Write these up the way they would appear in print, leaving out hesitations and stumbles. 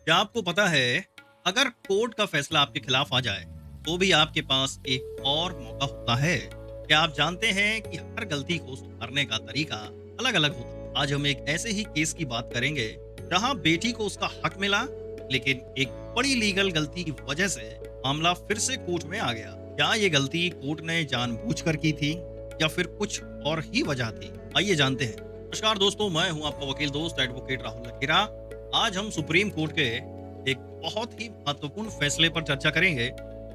क्या आपको पता है, अगर कोर्ट का फैसला आपके खिलाफ आ जाए तो भी आपके पास एक और मौका होता है। क्या आप जानते हैं कि हर गलती को सुधारने का तरीका अलग अलग होता है। आज हम एक ऐसे ही केस की बात करेंगे जहां बेटी को उसका हक मिला, लेकिन एक बड़ी लीगल गलती की वजह से मामला फिर से कोर्ट में आ गया। क्या ये गलती कोर्ट ने जानबूझकर की थी या फिर कुछ और ही वजह थी? आइए जानते हैं। नमस्कार दोस्तों, मैं हूं आपका वकील दोस्त एडवोकेट राहुल लकीरा। आज हम सुप्रीम कोर्ट के एक बहुत ही महत्वपूर्ण फैसले पर चर्चा करेंगे।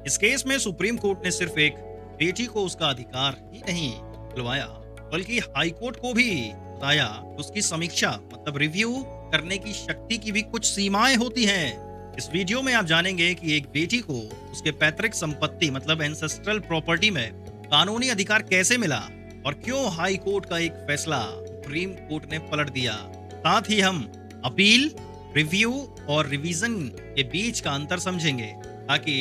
इस केस में सुप्रीम कोर्ट ने सिर्फ एक बेटी को उसका अधिकार ही नहीं दिलवाया, बल्कि हाई कोर्ट को भी बताया कि उसकी समीक्षा मतलब रिव्यू करने की शक्ति की भी कुछ सीमाएं होती हैं। इस वीडियो में आप जानेंगे कि एक बेटी को उसके पैतृक संपत्ति मतलब एंसेस्ट्रल प्रॉपर्टी में कानूनी अधिकार कैसे मिला और क्यों हाई कोर्ट का एक फैसला सुप्रीम कोर्ट ने पलट दिया। साथ ही हम अपील, रिव्यू और रिवीजन के बीच का अंतर समझेंगे ताकि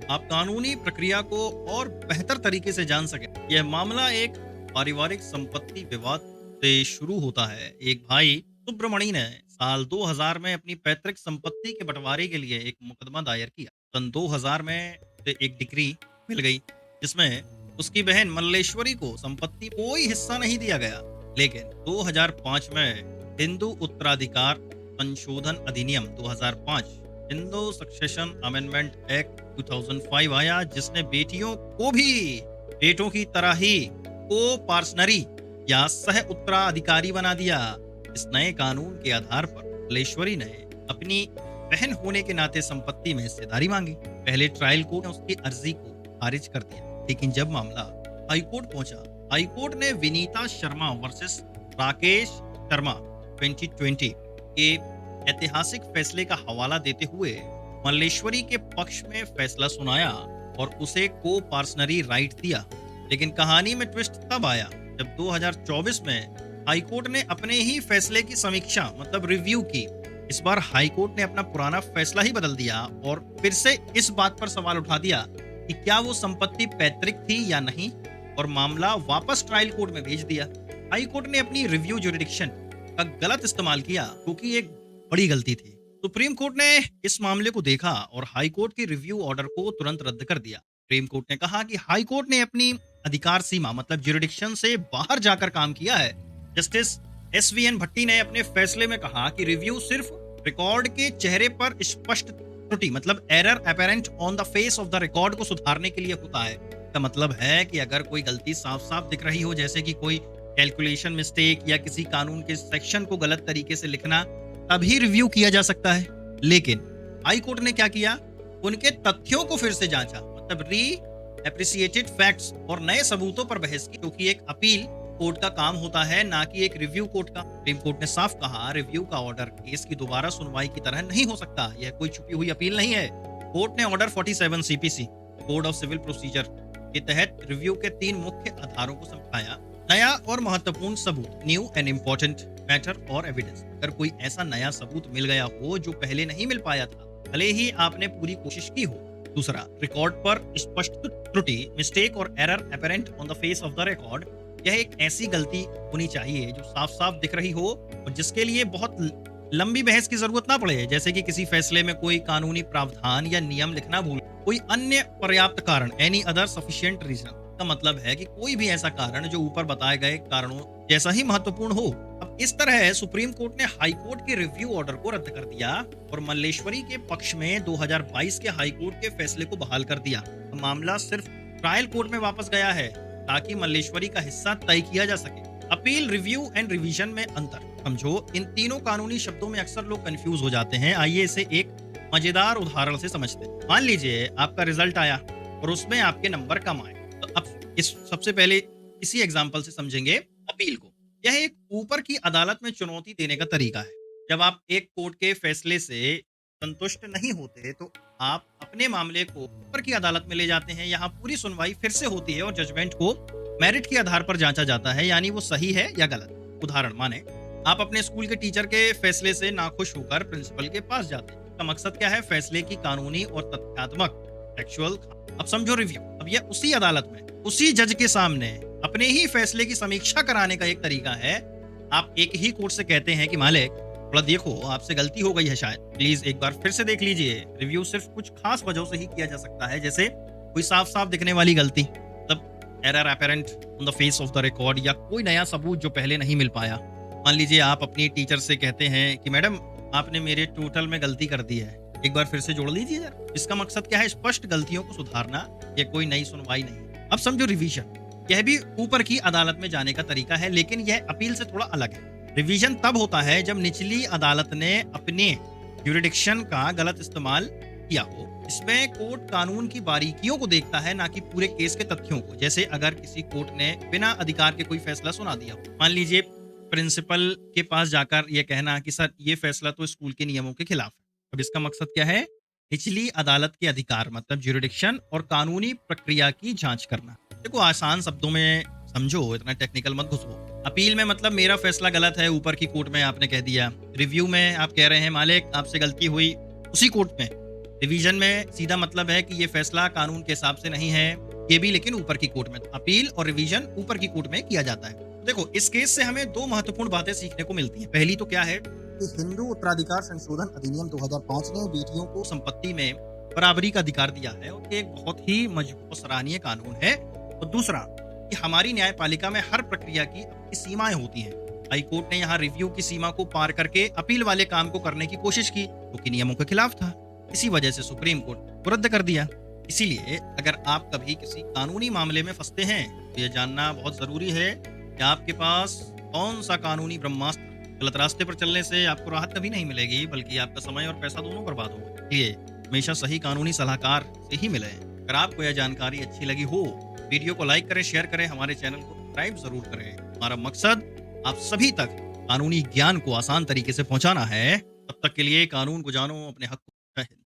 आप कानूनी प्रक्रिया को और बेहतर तरीके से जान सकें। यह मामला एक पारिवारिक संपत्ति विवाद से शुरू होता है। एक भाई सुब्रमणि ने साल 2000 में अपनी पैतृक संपत्ति के बंटवारे के लिए एक मुकदमा दायर किया। सन 2000 में उसे एक डिक्री मिल गई जिसमें उसकी बहन मल्लेश्वरी को संपत्ति कोई हिस्सा नहीं दिया गया, लेकिन 2005 में हिंदू उत्तराधिकार संशोधन अधिनियम 2005 हिंदू सक्सेशन अमेंडमेंट एक्ट 2005 आया, जिसने बेटियों को भी बेटों की तरह ही को पार्सनरी या सह उत्तराधिकारी बना दिया। इस नए कानून के आधार पर मल्लेश्वरी ने अपनी बहन होने के नाते संपत्ति में हिस्सेदारी मांगी। पहले ट्रायल कोर्ट ने उसकी अर्जी को खारिज कर दिया, लेकिन जब मामला हाईकोर्ट पहुंचा, हाईकोर्ट ने विनीता शर्मा वर्सेस राकेश शर्मा 2020 के ऐतिहासिक फैसले का हवाला देते हुए मल्लेश्वरी के पक्ष में फैसला सुनाया और उसे को पार्सनरी राइट दिया। लेकिन कहानी में ट्विस्ट तब आया जब 2024 में हाईकोर्ट ने अपने ही फैसले की समीक्षा मतलब रिव्यू की। इस बार हाईकोर्ट ने अपना पुराना फैसला ही बदल दिया और फिर से इस बात पर सवाल उठा दिया कि क्या वो संपत्ति पैतृक थी या नहीं, और मामला वापस ट्रायल कोर्ट में भेज दिया। हाईकोर्ट ने अपनी रिव्यू जुरिडिक्शन का गलत इस्तेमाल किया क्योंकि एक बड़ी गलती थी। सुप्रीम कोर्ट ने इस मामले को देखा और हाई कोर्ट के रिव्यू ऑर्डर को तुरंत रद्द कर दिया। सुप्रीम कोर्ट ने कहा कि हाई कोर्ट ने अपनी अधिकार सीमा मतलब जुरिडिक्शन से बाहर जाकर काम किया है। जस्टिस एसवीएन भट्टी ने अपने फैसले में कहा कि रिव्यू सिर्फ रिकॉर्ड के चेहरे पर स्पष्ट त्रुटि मतलब error apparent on the face of the record को सुधारने के लिए होता है। इसका मतलब है कि अगर कोई गलती साफ साफ दिख रही हो, जैसे कि कोई कैलकुलेशन मिस्टेक या किसी कानून के सेक्शन को गलत तरीके से लिखना, तभी रिव्यू किया जा सकता है। लेकिन हाई कोर्ट ने क्या किया, उनके तथ्यों को फिर से जांचा मतलब री एप्रिसिएटेड फैक्ट्स और नए सबूतों पर बहस की, क्योंकि एक अपील कोर्ट का काम होता है ना कि एक रिव्यू कोर्ट का। सुप्रीम कोर्ट ने साफ कहा, रिव्यू का ऑर्डर केस की दोबारा सुनवाई की तरह नहीं हो सकता। यह कोई छुपी हुई अपील नहीं है। कोर्ट ने order 47 CPC code of civil procedure के तहत रिव्यू के 3 मुख्य आधारों को समझाया। नया और महत्वपूर्ण सबूत, न्यू एंड इम्पोर्टेंट मैटर और एविडेंस। अगर कोई ऐसा नया सबूत मिल गया हो जो पहले नहीं मिल पाया था, भले ही आपने पूरी कोशिश की हो। दूसरा, रिकॉर्ड पर स्पष्ट त्रुटि, मिस्टेक और error apparent on the face of the record. यह एक ऐसी गलती होनी चाहिए जो साफ साफ दिख रही हो और जिसके लिए बहुत लंबी बहस की जरूरत ना पड़े, जैसे कि किसी फैसले में कोई कानूनी प्रावधान या नियम लिखना भूल, कोई अन्य पर्याप्त कारण, एनी अदर सफिशिएंट रीजन का मतलब है कि कोई भी ऐसा कारण जो ऊपर बताए गए कारणों जैसा ही महत्वपूर्ण हो। अब इस तरह सुप्रीम कोर्ट ने हाई कोर्ट के रिव्यू ऑर्डर को रद्द कर दिया और मल्लेश्वरी के पक्ष में 2022 के हाई कोर्ट के फैसले को बहाल कर दिया। मामला सिर्फ ट्रायल कोर्ट में वापस गया है ताकि मल्लेश्वरी का हिस्सा तय किया जा सके। अपील, रिव्यू एंड रिवीजन में अंतर समझो। इन तीनों कानूनी शब्दों में अक्सर लोग कंफ्यूज हो जाते हैं। आइए इसे एक मजेदार उदाहरण से समझते हैं। मान लीजिए आपका रिजल्ट आया और उसमें आपके नंबर कम आए। तो अब इस सबसे पहले इसी एग्जांपल से समझेंगे अपील को। यह एक ऊपर की अदालत में चुनौती देने का तरीका है। जब आप एक कोर्ट के फैसले से संतुष्ट नहीं होते तो आप अपने मामले को ऊपर की अदालत में ले जाते हैं। यहाँ पूरी सुनवाई फिर से होती है और जजमेंट को मेरिट के आधार पर जांचा जाता है, यानी वो सही है या गलत। उदाहरण माने आप अपने स्कूल के टीचर के फैसले से नाखुश होकर प्रिंसिपल के पास जाते हैं। इसका मकसद क्या है, फैसले की कानूनी और तथ्यात्मक फैक्चुअल। अब समझो रिव्यू। अब यह उसी अदालत में उसी जज के सामने अपने ही फैसले की समीक्षा कराने का एक तरीका है। आप एक ही कोर्ट से कहते हैं कि मालिक, थोड़ा देखो, आपसे गलती हो गई है शायद। प्लीज़ एक बार फिर से देख लीजिए। रिव्यू सिर्फ़ कुछ ख़ास वजहों से ही किया जा सकता है, जैसे कोई साफ-साफ दिखने वाली गलती, मतलब error apparent on the face of the record, या कोई नया सबूत जो पहले नहीं मिल पाया। मान लीजिए आप अपनी टीचर से कहते हैं कि मैडम, आपने मेरे टोटल में गलती कर दी है, एक बार फिर से जोड़ लीजिए ज़रा। इसका मकसद क्या है? स्पष्ट गलतियों को सुधारना, ये कोई नई सुनवाई नहीं। अब समझो रिवीजन, यह भी ऊपर की अदालत में जाने का तरीका है, लेकिन यह अपील से थोड़ा अलग है। रिवीजन तब होता है जब निचली अदालत ने अपने ज्यूरिडिक्शन का गलत इस्तेमाल किया हो। इसमें कोर्ट कानून की बारीकियों को देखता है, ना कि पूरे केस के तथ्यों को। जैसे अगर किसी कोर्ट ने बिना अधिकार के कोई फैसला सुना दिया हो, मान लीजिए प्रिंसिपल के पास जाकर यह कहना कि सर, ये फैसला तो स्कूल के नियमों के खिलाफ है। अब इसका मकसद क्या है? निचली अदालत के अधिकार, मतलब ज्यूरिडिक्शन और कानूनी प्रक्रिया की जांच करना। देखो, आसान शब्दों में समझो, इतना टेक्निकल मत घुसो। अपील में मतलब मेरा फैसला गलत है, ऊपर की कोर्ट में आपने कह दिया। रिव्यू में आप कह रहे हैं मालिक, आपसे गलती हुई उसी कोर्ट में। रिवीजन में सीधा मतलब है कि ये फैसला कानून के हिसाब से नहीं है, ये भी लेकिन ऊपर की कोर्ट में। तो अपील और रिवीजन ऊपर की कोर्ट में किया जाता है। देखो, इस केस से हमें दो महत्वपूर्ण बातें सीखने को मिलती हैं। पहली तो क्या है कि हिंदू उत्तराधिकार संशोधन अधिनियम 2005 ने बेटियों को संपत्ति में बराबरी का अधिकार दिया है, और ये एक बहुत ही मजबूत और सराहनीय कानून है। और दूसरा कि हमारी न्यायपालिका में हर प्रक्रिया की अपनी सीमाएं होती हैं। हाई कोर्ट ने यहाँ रिव्यू की सीमा को पार करके अपील वाले काम को करने की कोशिश की, जो कि नियमों के खिलाफ था। इसी वजह से सुप्रीम कोर्ट को रद्द कर दिया। इसीलिए अगर आप कभी किसी कानूनी मामले में फंसते हैं, तो ये जानना बहुत जरूरी है कि आपके पास कौन सा कानूनी ब्रह्मास्त्र। गलत रास्ते पर चलने से आपको राहत कभी नहीं मिलेगी, बल्कि आपका समय और पैसा दोनों बर्बाद होगा। इसलिए हमेशा सही कानूनी सलाहकार से ही मिलें। अगर आपको यह जानकारी अच्छी लगी हो, वीडियो को लाइक करें, शेयर करें, हमारे चैनल को सब्सक्राइब जरूर करें। हमारा मकसद आप सभी तक कानूनी ज्ञान को आसान तरीके से पहुंचाना है। तब तक के लिए कानून को जानो, अपने हक को